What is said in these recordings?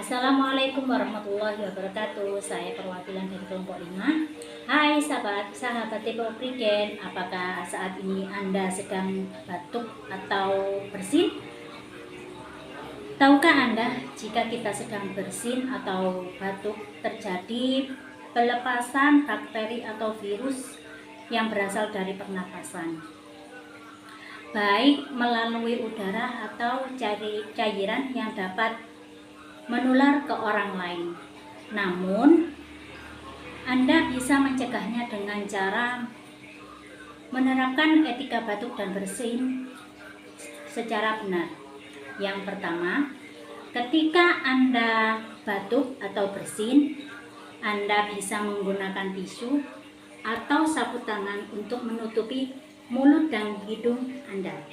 Assalamualaikum warahmatullahi wabarakatuh. Saya perwakilan dari kelompok 5. Hai sahabat TP Oprigen, apakah saat ini Anda sedang batuk atau bersin? Tahukah Anda jika kita sedang bersin atau batuk terjadi pelepasan bakteri atau virus yang berasal dari pernapasan, baik melalui udara atau cairan yang dapat menular ke orang lain. Namun, Anda bisa mencegahnya dengan cara menerapkan etika batuk dan bersin secara benar. Yang pertama, ketika Anda batuk atau bersin, Anda bisa menggunakan tisu atau sapu tangan untuk menutupi mulut dan hidung Anda.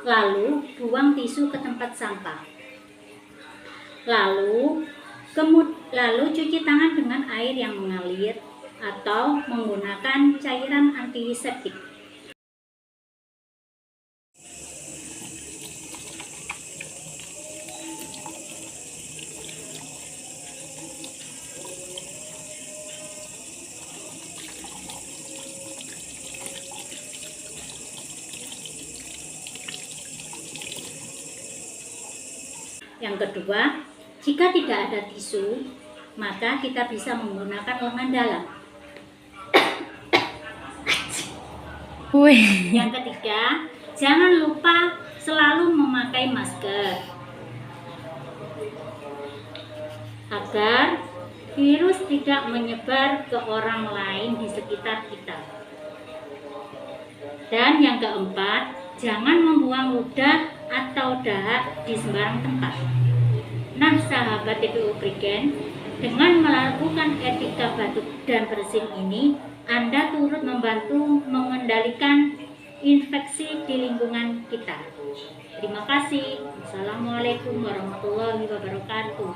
Lalu buang tisu ke tempat sampah. Lalu cuci tangan dengan air yang mengalir atau menggunakan cairan antiseptik. Yang kedua, jika tidak ada tisu, maka kita bisa menggunakan lengan dalam. Yang ketiga, jangan lupa selalu memakai masker agar virus tidak menyebar ke orang lain di sekitar kita. Dan yang keempat, jangan membuang ludah atau dahak di sembarang tempat. Nah, sahabat TP Oprigen, dengan melakukan etika batuk dan bersin ini, Anda turut membantu mengendalikan infeksi di lingkungan kita. Terima kasih. Assalamualaikum warahmatullahi wabarakatuh.